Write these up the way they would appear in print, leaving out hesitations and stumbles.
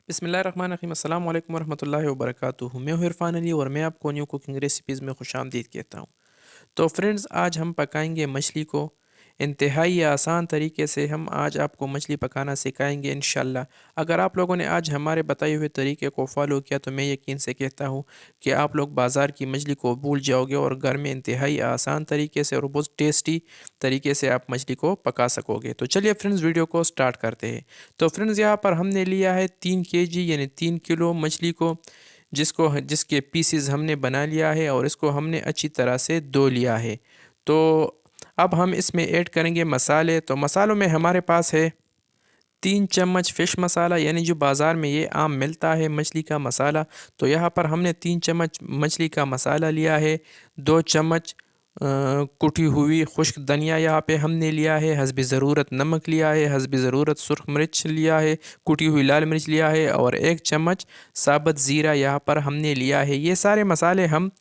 बिस्मिल्लाहिर्रहमानिर्रहीम अस्सलाम वालेकुम वरहमतुल्लाहि वबरकातुहू। मैं हूँ इरफान अली और मैं आपको न्यू कुकिंग रेसिपीज़ में खुशामदीद कहता हूँ। तो फ्रेंड्स, आज हम पकाएंगे मछली को। इंतहाई आसान तरीके से हम आज आपको मछली पकाना सिखाएंगे इंशाल्लाह। अगर आप लोगों ने आज हमारे बताए हुए तरीके को फॉलो किया तो मैं यकीन से कहता हूँ कि आप लोग बाज़ार की मछली को भूल जाओगे और घर में इंतहाई आसान तरीके से और बहुत टेस्टी तरीके से आप मछली को पका सकोगे। तो चलिए फ्रेंड्स, वीडियो को स्टार्ट करते हैं। तो फ्रेंड्स, यहाँ पर हमने लिया है 3 kg यानी 3 किलो मछली को, जिसके पीसीज हमने बना लिया है और इसको हमने अच्छी तरह से धो लिया है। तो अब हम इसमें ऐड करेंगे मसाले। तो मसालों में हमारे पास है 3 चम्मच फ़िश मसाला, यानी जो बाज़ार में ये आम मिलता है मछली का मसाला। तो यहाँ पर हमने 3 चम्मच मछली का मसाला लिया है। 2 चम्मच कुटी हुई खुश्क धनिया यहाँ पे हमने लिया है। हस्बी ज़रूरत नमक लिया है। हस्बी ज़रूरत सुरख मिर्च लिया है। कुटी हुई लाल मिर्च लिया है और 1 चम्मच साबुत ज़ीरा यहाँ पर हमने लिया है। ये सारे मसाले हम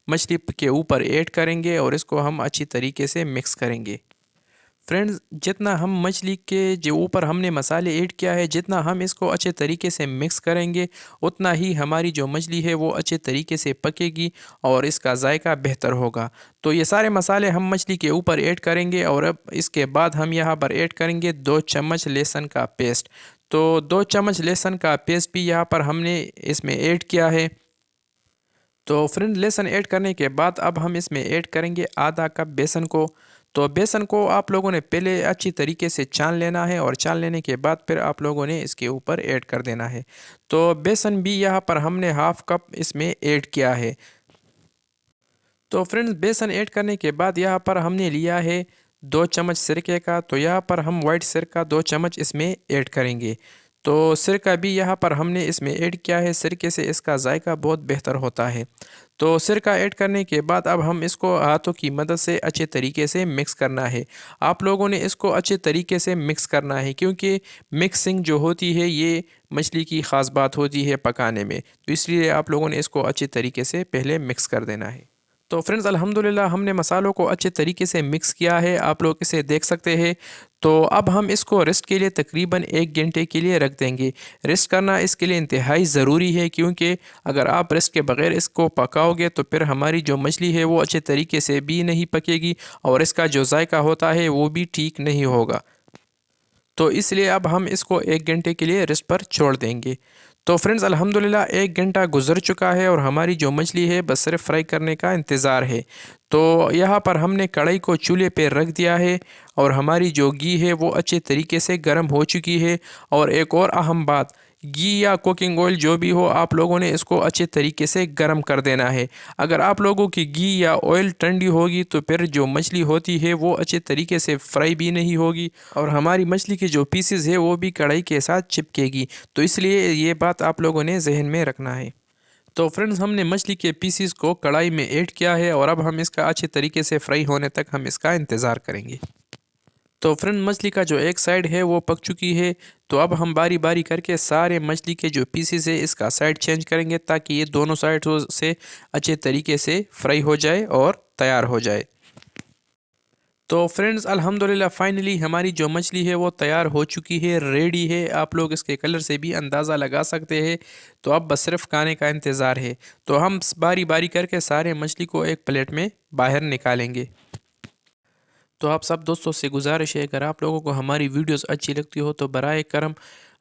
मछली के ऊपर ऐड करेंगे और इसको हम अच्छी तरीके से मिक्स करेंगे। फ्रेंड्स, जितना हम मछली के जो ऊपर हमने मसाले ऐड किया है, जितना हम इसको अच्छे तरीके से मिक्स करेंगे, उतना ही हमारी जो मछली है वो अच्छे तरीके से पकेगी और इसका जायका बेहतर होगा। तो ये सारे मसाले हम मछली के ऊपर ऐड करेंगे और अब इसके बाद हम यहाँ पर ऐड करेंगे 2 चम्मच लहसुन का पेस्ट। तो 2 चम्मच लहसुन का पेस्ट भी यहाँ पर हमने इसमें ऐड किया है। तो फ्रेंड, लहसुन ऐड करने के बाद अब हम इसमें ऐड करेंगे आधा कप बेसन को। तो बेसन को आप लोगों ने पहले अच्छी तरीके से छान लेना है और छान लेने के बाद फिर आप लोगों ने इसके ऊपर ऐड कर देना है। तो बेसन भी यहाँ पर हमने हाफ कप इसमें ऐड किया है। तो फ्रेंड्स, बेसन ऐड करने के बाद यहाँ पर हमने लिया है 2 चम्मच सिरके का। तो यहाँ पर हम वाइट सिरका 2 चम्मच इसमें ऐड करेंगे। तो सिरका भी यहाँ पर हमने इसमें ऐड किया है। सिरके से इसका जायका बहुत बेहतर होता है। तो सिरका ऐड करने के बाद अब हम इसको हाथों की मदद से अच्छे तरीके से मिक्स करना है। आप लोगों ने इसको अच्छे तरीके से मिक्स करना है, क्योंकि मिक्सिंग जो होती है ये मछली की ख़ास बात होती है पकाने में। तो इसलिए आप लोगों ने इसको अच्छे तरीके से पहले मिक्स कर देना है। तो फ्रेंड्स, अल्हम्दुलिल्लाह हमने मसालों को अच्छे तरीके से मिक्स किया है, आप लोग इसे देख सकते हैं। तो अब हम इसको रेस्ट के लिए तकरीबन 1 घंटे के लिए रख देंगे। रेस्ट करना इसके लिए इंतहाई ज़रूरी है, क्योंकि अगर आप रेस्ट के बग़ैर इसको पकाओगे तो फिर हमारी जो मछली है वो अच्छे तरीके से भी नहीं पकेगी और इसका जो जायका होता है वो भी ठीक नहीं होगा। तो इसलिए अब हम इसको 1 घंटे के लिए रेस्ट पर छोड़ देंगे। तो फ्रेंड्स, अल्हम्दुलिल्लाह 1 घंटा गुजर चुका है और हमारी जो मछली है बस सिर्फ फ्राई करने का इंतज़ार है। तो यहाँ पर हमने कढ़ाई को चूल्हे पे रख दिया है और हमारी जो घी है वो अच्छे तरीके से गर्म हो चुकी है। और एक और अहम बात, घी या कुकिंग ऑयल जो भी हो, आप लोगों ने इसको अच्छे तरीके से गर्म कर देना है। अगर आप लोगों की घी या ऑयल ठंडी होगी तो फिर जो मछली होती है वो अच्छे तरीके से फ्राई भी नहीं होगी और हमारी मछली के जो पीसेस है वो भी कढ़ाई के साथ चिपकेगी। तो इसलिए ये बात आप लोगों ने जहन में रखना है। तो फ्रेंड्स, हमने मछली के पीसेस को कढ़ाई में ऐड किया है और अब हम इसका अच्छे तरीके से फ्राई होने तक हम इसका इंतज़ार करेंगे। तो फ्रेंड, मछली का जो एक साइड है वो पक चुकी है। तो अब हम बारी बारी करके सारे मछली के जो पीसेस है इसका साइड चेंज करेंगे, ताकि ये दोनों साइड से अच्छे तरीके से फ्राई हो जाए और तैयार हो जाए। तो फ्रेंड्स, अल्हम्दुलिल्लाह फाइनली हमारी जो मछली है वो तैयार हो चुकी है, रेडी है। आप लोग इसके कलर से भी अंदाज़ा लगा सकते हैं। तो अब बस सिर्फ खाने का इंतज़ार है। तो हम बारी बारी करके सारे मछली को एक प्लेट में बाहर निकालेंगे। तो आप सब दोस्तों से गुजारिश है, अगर आप लोगों को हमारी वीडियोस अच्छी लगती हो तो बराए करम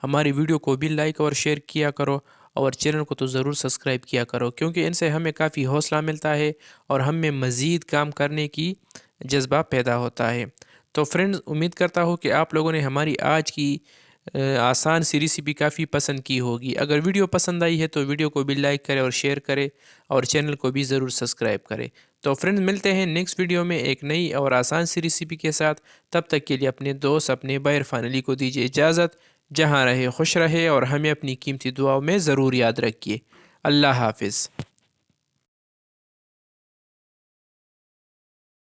हमारी वीडियो को भी लाइक और शेयर किया करो और चैनल को तो ज़रूर सब्सक्राइब किया करो, क्योंकि इनसे हमें काफ़ी हौसला मिलता है और हमें मज़ीद काम करने की जज्बा पैदा होता है। तो फ्रेंड्स, उम्मीद करता हूँ कि आप लोगों ने हमारी आज की आसान सी रेसिपी काफ़ी पसंद की होगी। अगर वीडियो पसंद आई है तो वीडियो को भी लाइक करें और शेयर करें और चैनल को भी ज़रूर सब्सक्राइब करें। तो फ्रेंड्स, मिलते हैं नेक्स्ट वीडियो में एक नई और आसान सी रेसिपी के साथ। तब तक के लिए अपने दोस्त, अपने भाई इरफान अली को दीजिए इजाज़त। जहाँ रहे खुश रहे और हमें अपनी कीमती दुआओं में ज़रूर याद रखिए। अल्लाह हाफिज़।